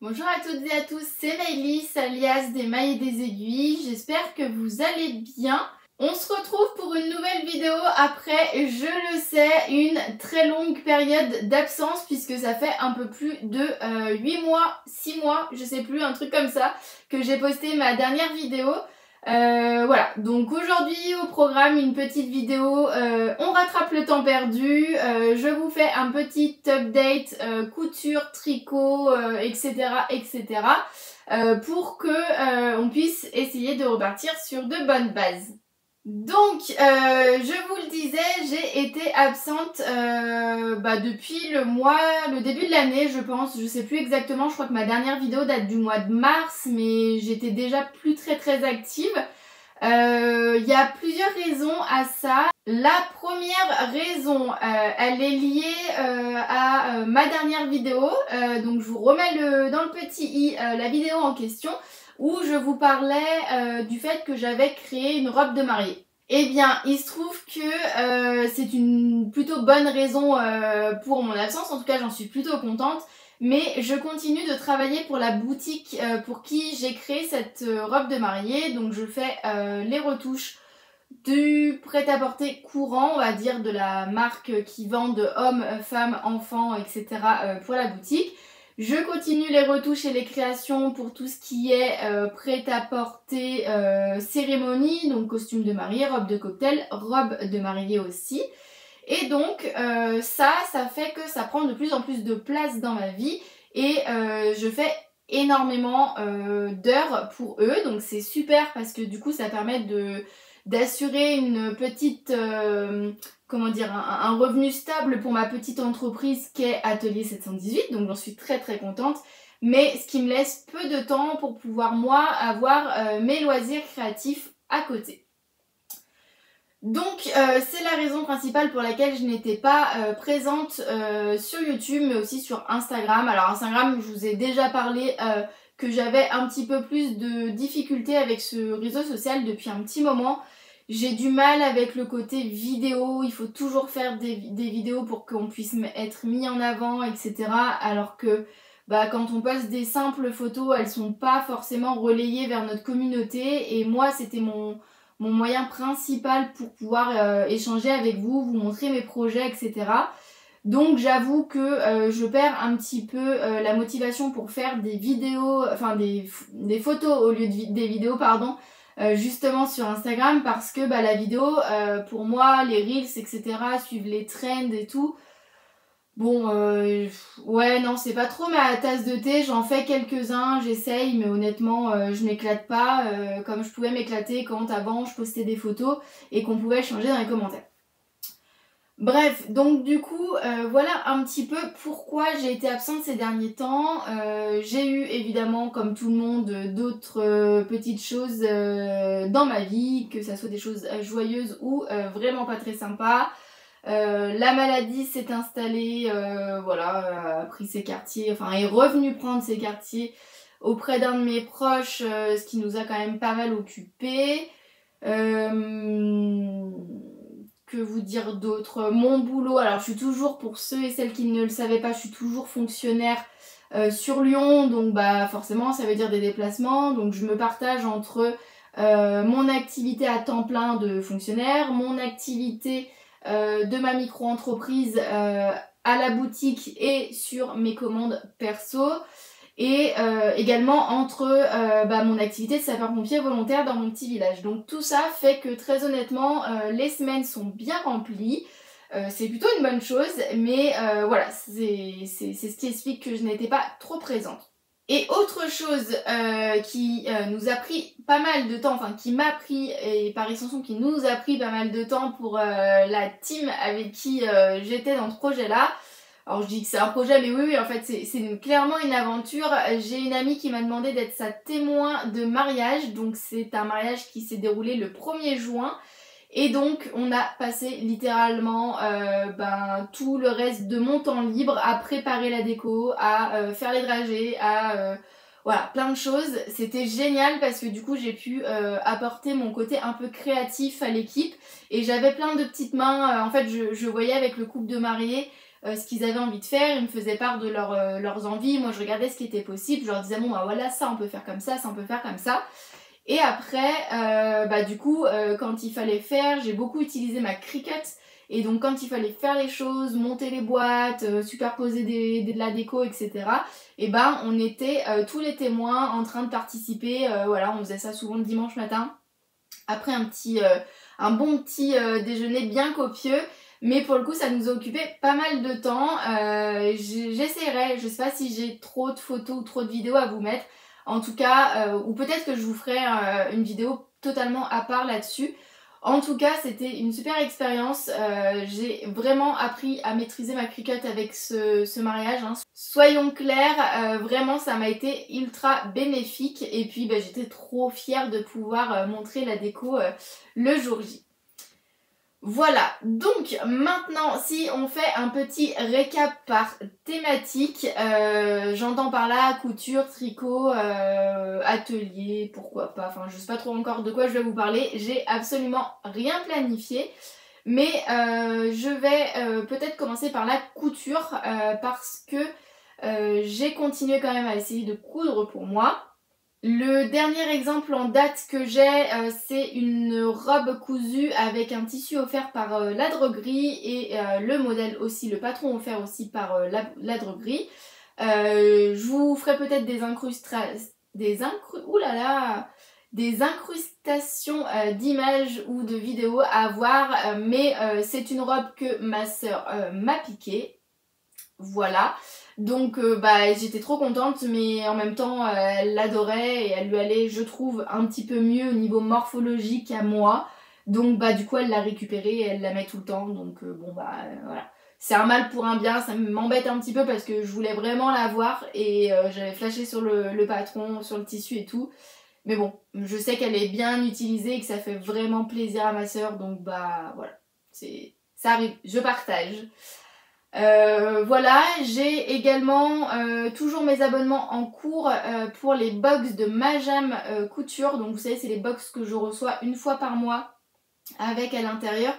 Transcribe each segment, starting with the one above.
Bonjour à toutes et à tous, c'est Maëlys alias des mailles et des aiguilles, j'espère que vous allez bien. On se retrouve pour une nouvelle vidéo après, je le sais, une très longue période d'absence puisque ça fait un peu plus de 8 mois, 6 mois, je sais plus, un truc comme ça, que j'ai posté ma dernière vidéo. Voilà, donc aujourd'hui au programme une petite vidéo, on rattrape le temps perdu, je vous fais un petit update couture, tricot, etc. etc. Pour que on puisse essayer de repartir sur de bonnes bases. Donc, je vous le disais, j'ai été absente depuis le début de l'année, je pense. Je sais plus exactement, je crois que ma dernière vidéo date du mois de mars, mais j'étais déjà plus très active. Il y a plusieurs raisons à ça. La première raison, elle est liée à ma dernière vidéo. Donc, je vous remets dans le petit i la vidéo en question, où je vous parlais du fait que j'avais créé une robe de mariée. Eh bien, il se trouve que c'est une plutôt bonne raison pour mon absence, en tout cas j'en suis plutôt contente, mais je continue de travailler pour la boutique pour qui j'ai créé cette robe de mariée, donc je fais les retouches du prêt-à-porter courant, on va dire, de la marque qui vend de hommes, femmes, enfants, etc. Pour la boutique. Je continue les retouches et les créations pour tout ce qui est prêt-à-porter cérémonie, donc costume de mariée, robe de cocktail, robe de mariée aussi. Et donc ça fait que ça prend de plus en plus de place dans ma vie et je fais énormément d'heures pour eux, donc c'est super parce que du coup ça permet d'assurer une petite, comment dire, un revenu stable pour ma petite entreprise qu'est Atelier 718, donc j'en suis très contente, mais ce qui me laisse peu de temps pour pouvoir moi avoir mes loisirs créatifs à côté. Donc c'est la raison principale pour laquelle je n'étais pas présente sur YouTube mais aussi sur Instagram. Alors Instagram, je vous ai déjà parlé que j'avais un petit peu plus de difficultés avec ce réseau social depuis un petit moment. J'ai du mal avec le côté vidéo, il faut toujours faire des vidéos pour qu'on puisse être mis en avant, etc. Alors que quand on poste des simples photos, elles sont pas forcément relayées vers notre communauté. Et moi, c'était mon moyen principal pour pouvoir échanger avec vous, vous montrer mes projets, etc. Donc j'avoue que je perds un petit peu la motivation pour faire des vidéos, enfin des photos au lieu de des vidéos, pardon, justement sur Instagram parce que la vidéo, pour moi, les reels, etc., suivent les trends et tout. Bon, ouais, non, c'est pas trop ma tasse de thé, j'en fais quelques-uns, j'essaye, mais honnêtement, je m'éclate pas comme je pouvais m'éclater quand avant je postais des photos et qu'on pouvait échanger dans les commentaires. Bref, donc du coup, voilà un petit peu pourquoi j'ai été absente ces derniers temps. J'ai eu évidemment, comme tout le monde, d'autres petites choses dans ma vie, que ça soit des choses joyeuses ou vraiment pas très sympas. La maladie s'est installée, a pris ses quartiers, enfin est revenue prendre ses quartiers auprès d'un de mes proches, ce qui nous a quand même pas mal occupés. Que vous dire d'autre? Mon boulot, alors je suis toujours, pour ceux et celles qui ne le savaient pas, je suis toujours fonctionnaire sur Lyon, donc forcément ça veut dire des déplacements, donc je me partage entre mon activité à temps plein de fonctionnaire, mon activité de ma micro-entreprise à la boutique et sur mes commandes perso. Et également entre mon activité de sapeur-pompier volontaire dans mon petit village. Donc tout ça fait que très honnêtement, les semaines sont bien remplies. C'est plutôt une bonne chose, mais voilà, c'est ce qui explique que je n'étais pas trop présente. Et autre chose qui nous a pris pas mal de temps, enfin qui m'a pris, et par extension qui nous a pris pas mal de temps pour la team avec qui j'étais dans ce projet-là. Alors je dis que c'est un projet, mais oui, en fait c'est clairement une aventure. J'ai une amie qui m'a demandé d'être sa témoin de mariage, donc c'est un mariage qui s'est déroulé le 1er juin. Et donc on a passé littéralement tout le reste de mon temps libre à préparer la déco, à faire les dragées, à voilà, plein de choses. C'était génial parce que du coup j'ai pu apporter mon côté un peu créatif à l'équipe et j'avais plein de petites mains. En fait je voyais avec le couple de mariés ce qu'ils avaient envie de faire, ils me faisaient part de leurs envies, moi je regardais ce qui était possible, je leur disais bon bah voilà ça on peut faire comme ça on peut faire comme ça. Et après, du coup, quand il fallait faire, j'ai beaucoup utilisé ma Cricut. Et donc quand il fallait faire les choses, monter les boîtes, superposer de la déco, etc. Et ben on était tous les témoins en train de participer. Voilà, on faisait ça souvent le dimanche matin. Après un bon petit déjeuner bien copieux. Mais pour le coup ça nous a occupé pas mal de temps. J'essaierai, je sais pas si j'ai trop de photos ou trop de vidéos à vous mettre. En tout cas, ou peut-être que je vous ferai une vidéo totalement à part là-dessus. En tout cas, c'était une super expérience. J'ai vraiment appris à maîtriser ma Cricut avec ce mariage. Hein. Soyons clairs, vraiment ça m'a été ultra bénéfique. Et puis bah, j'étais trop fière de pouvoir montrer la déco le jour J. Voilà, donc maintenant si on fait un petit récap par thématique, j'entends par là couture, tricot, atelier, pourquoi pas, enfin je sais pas trop encore de quoi je vais vous parler, j'ai absolument rien planifié, mais je vais peut-être commencer par la couture parce que j'ai continué quand même à essayer de coudre pour moi. Le dernier exemple en date que j'ai, c'est une robe cousue avec un tissu offert par la droguerie et le modèle aussi, le patron offert aussi par la droguerie. Je vous ferai peut-être des incrustations d'images ou de vidéos à voir, mais c'est une robe que ma sœur m'a piquée. Voilà. Donc j'étais trop contente, mais en même temps elle l'adorait et elle lui allait, je trouve, un petit peu mieux au niveau morphologique à moi. Donc du coup elle l'a récupérée et elle la met tout le temps. Donc voilà. C'est un mal pour un bien, ça m'embête un petit peu parce que je voulais vraiment l'avoir et j'avais flashé sur le patron, sur le tissu et tout. Mais bon, je sais qu'elle est bien utilisée et que ça fait vraiment plaisir à ma sœur. Donc voilà. Ça arrive, je partage. Voilà, j'ai également toujours mes abonnements en cours pour les box de Majam Couture. Donc vous savez, c'est les box que je reçois une fois par mois avec à l'intérieur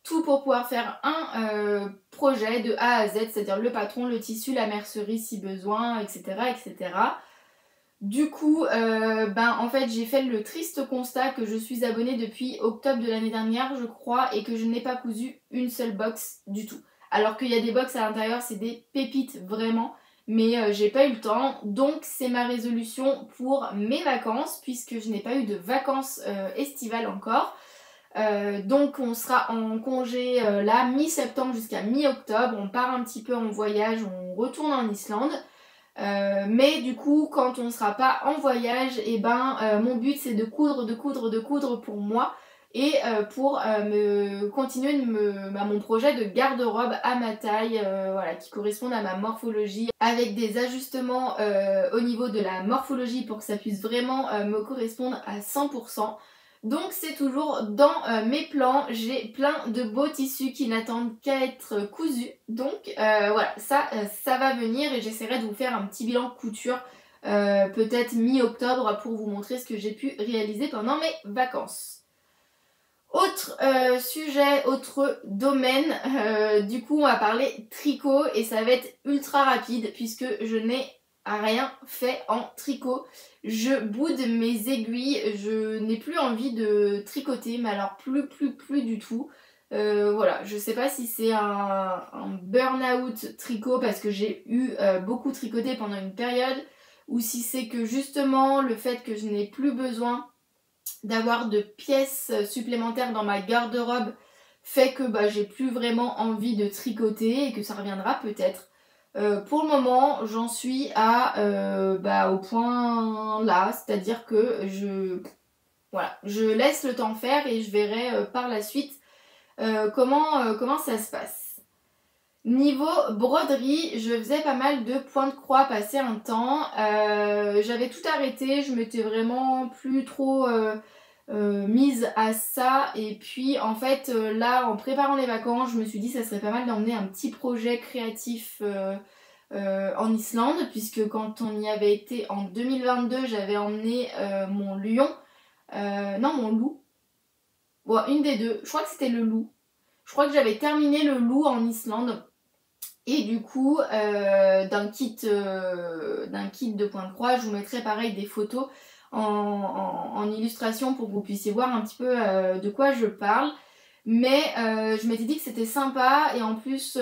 tout pour pouvoir faire un projet de A à Z, c'est-à-dire le patron, le tissu, la mercerie si besoin, etc. etc. Du coup, en fait j'ai fait le triste constat que je suis abonnée depuis octobre de l'année dernière je crois et que je n'ai pas cousu une seule box du tout. Alors qu'il y a des box à l'intérieur, c'est des pépites vraiment, mais j'ai pas eu le temps. Donc c'est ma résolution pour mes vacances, puisque je n'ai pas eu de vacances estivales encore. Donc on sera en congé là, mi-septembre jusqu'à mi-octobre. On part un petit peu en voyage, on retourne en Islande. Mais du coup, quand on sera pas en voyage, mon but c'est de coudre pour moi. Et pour continuer mon projet de garde-robe à ma taille, voilà, qui correspondent à ma morphologie, avec des ajustements au niveau de la morphologie pour que ça puisse vraiment me correspondre à 100%. Donc c'est toujours dans mes plans, j'ai plein de beaux tissus qui n'attendent qu'à être cousus. Donc voilà, ça va venir et j'essaierai de vous faire un petit bilan couture peut-être mi-octobre pour vous montrer ce que j'ai pu réaliser pendant mes vacances. Autre sujet, autre domaine, du coup on va parler tricot et ça va être ultra rapide puisque je n'ai rien fait en tricot. Je boude mes aiguilles, je n'ai plus envie de tricoter, mais alors plus du tout. Voilà, je sais pas si c'est un burn-out tricot parce que j'ai eu beaucoup tricoté pendant une période ou si c'est que justement le fait que je n'ai plus besoin d'avoir de pièces supplémentaires dans ma garde-robe fait que j'ai plus vraiment envie de tricoter et que ça reviendra peut-être. Pour le moment j'en suis au point là, c'est-à-dire que je laisse le temps faire et je verrai par la suite comment ça se passe. Niveau broderie, je faisais pas mal de points de croix passer un temps. J'avais tout arrêté, je m'étais vraiment plus trop mise à ça. Et puis en fait là en préparant les vacances, je me suis dit ça serait pas mal d'emmener un petit projet créatif en Islande. Puisque quand on y avait été en 2022, j'avais emmené mon lion. Non, mon loup. Bon, une des deux. Je crois que c'était le loup. Je crois que j'avais terminé le loup en Islande. Et du coup, d'un kit de Pointe-Croix, je vous mettrai pareil des photos en illustration pour que vous puissiez voir un petit peu de quoi je parle. Mais je m'étais dit que c'était sympa et en plus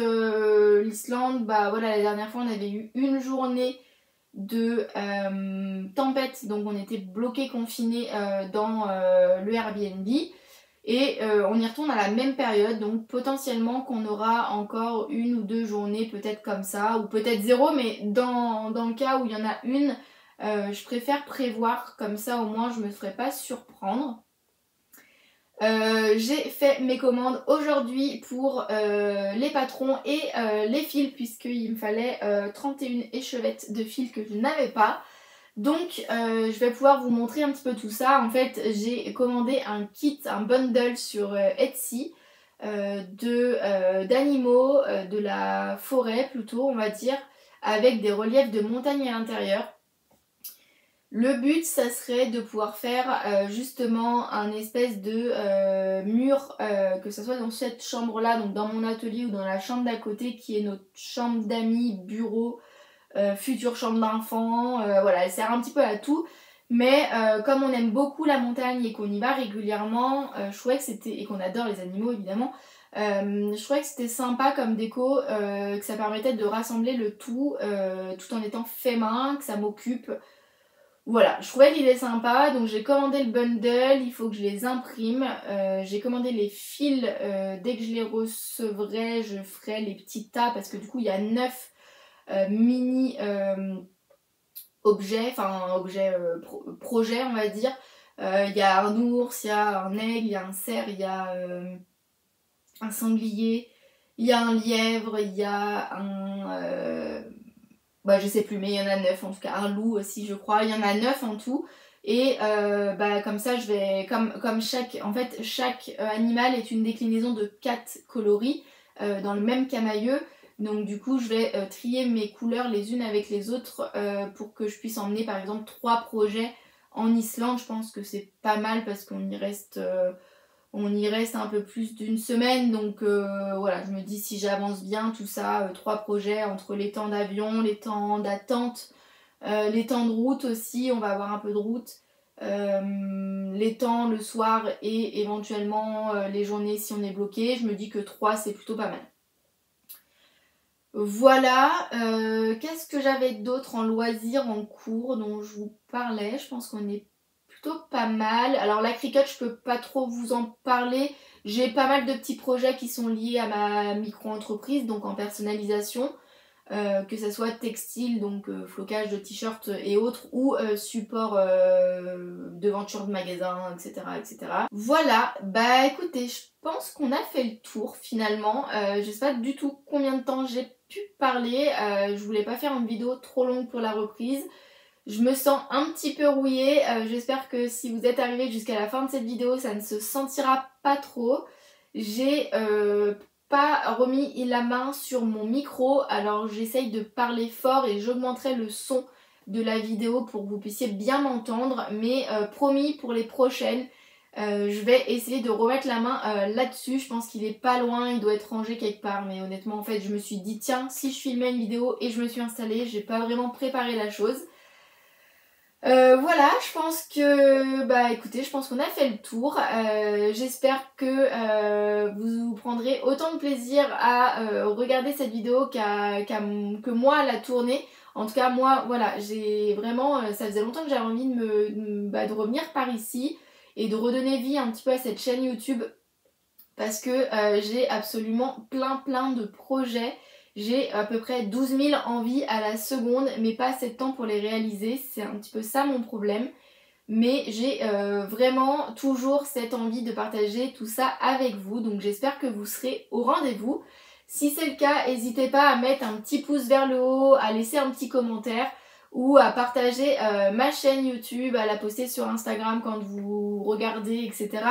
l'Islande, bah voilà, la dernière fois on avait eu une journée de tempête, donc on était bloqués, confinés dans le Airbnb. Et on y retourne à la même période, donc potentiellement qu'on aura encore une ou deux journées peut-être comme ça, ou peut-être zéro, mais dans le cas où il y en a une, je préfère prévoir, comme ça au moins je me ferai pas surprendre. J'ai fait mes commandes aujourd'hui pour les patrons et les fils, puisqu'il me fallait 31 échevettes de fils que je n'avais pas. Donc je vais pouvoir vous montrer un petit peu tout ça. En fait, j'ai commandé un kit, un bundle sur Etsy d'animaux de la forêt plutôt, on va dire, avec des reliefs de montagne à l'intérieur. Le but, ça serait de pouvoir faire justement un espèce de mur, que ce soit dans cette chambre-là, donc dans mon atelier ou dans la chambre d'à côté qui est notre chambre d'amis, bureau, future chambre d'enfant, voilà, elle sert un petit peu à tout. Mais comme on aime beaucoup la montagne et qu'on y va régulièrement, je trouvais que c'était, et qu'on adore les animaux évidemment, je trouvais que c'était sympa comme déco, que ça permettait de rassembler le tout en étant fait main, que ça m'occupe. Voilà, je trouvais l'idée sympa, donc j'ai commandé le bundle, il faut que je les imprime. J'ai commandé les fils, dès que je les recevrai, je ferai les petits tas parce que du coup il y a 9 mini objets, enfin projets on va dire. Il y a un ours, il y a un aigle, il y a un cerf, il y a un sanglier, il y a un lièvre, il y a un... bah je sais plus, mais il y en a 9 en tout cas, un loup aussi je crois, il y en a 9 en tout. Et bah comme ça je vais, comme chaque, en fait chaque animal est une déclinaison de 4 coloris dans le même camailleux. Donc du coup je vais trier mes couleurs les unes avec les autres pour que je puisse emmener par exemple 3 projets en Islande. Je pense que c'est pas mal parce qu'on y reste un peu plus d'une semaine. Donc voilà, je me dis si j'avance bien tout ça, 3 projets entre les temps d'avion, les temps d'attente, les temps de route aussi, on va avoir un peu de route. Les temps le soir et éventuellement les journées si on est bloqué. Je me dis que 3 c'est plutôt pas mal. Voilà, qu'est-ce que j'avais d'autre en loisirs en cours dont je vous parlais? Je pense qu'on est plutôt pas mal. Alors la Cricut, je peux pas trop vous en parler. J'ai pas mal de petits projets qui sont liés à ma micro-entreprise, donc en personnalisation. Que ça soit textile, donc flocage de t-shirts et autres, ou support devanture de magasin, etc., etc. Voilà, bah écoutez, je pense qu'on a fait le tour finalement. Je sais pas du tout combien de temps j'ai pu parler. Je voulais pas faire une vidéo trop longue pour la reprise. Je me sens un petit peu rouillée. J'espère que si vous êtes arrivé jusqu'à la fin de cette vidéo, ça ne se sentira pas trop. J'ai pas remis la main sur mon micro, alors j'essaye de parler fort et j'augmenterai le son de la vidéo pour que vous puissiez bien m'entendre, mais promis pour les prochaines, je vais essayer de remettre la main là-dessus. Je pense qu'il est pas loin, il doit être rangé quelque part, mais honnêtement en fait je me suis dit tiens, si je filmais une vidéo et je me suis installée, j'ai pas vraiment préparé la chose. Voilà, je pense que, bah écoutez, je pense qu'on a fait le tour. J'espère que vous prendrez autant de plaisir à regarder cette vidéo que moi à la tourner. En tout cas, moi, voilà, j'ai vraiment, ça faisait longtemps que j'avais envie de revenir par ici et de redonner vie un petit peu à cette chaîne YouTube parce que j'ai absolument plein de projets. J'ai à peu près 12 000 envies à la seconde, mais pas assez de temps pour les réaliser. C'est un petit peu ça mon problème. Mais j'ai vraiment toujours cette envie de partager tout ça avec vous. Donc j'espère que vous serez au rendez-vous. Si c'est le cas, n'hésitez pas à mettre un petit pouce vers le haut, à laisser un petit commentaire ou à partager ma chaîne YouTube, à la poster sur Instagram quand vous regardez, etc.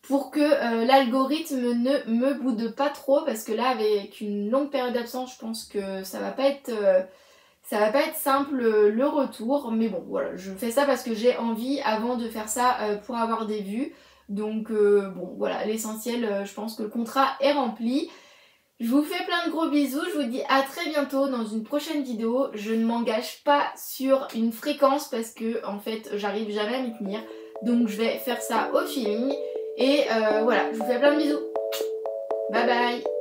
pour que l'algorithme ne me boude pas trop, parce que là avec une longue période d'absence je pense que ça va pas être simple le retour, mais bon voilà, je fais ça parce que j'ai envie avant de faire ça pour avoir des vues, donc bon voilà, l'essentiel, je pense que le contrat est rempli. Je vous fais plein de gros bisous, je vous dis à très bientôt dans une prochaine vidéo. Je ne m'engage pas sur une fréquence parce que en fait j'arrive jamais à m'y tenir. Donc je vais faire ça au feeling. Et voilà, je vous fais plein de bisous. Bye bye.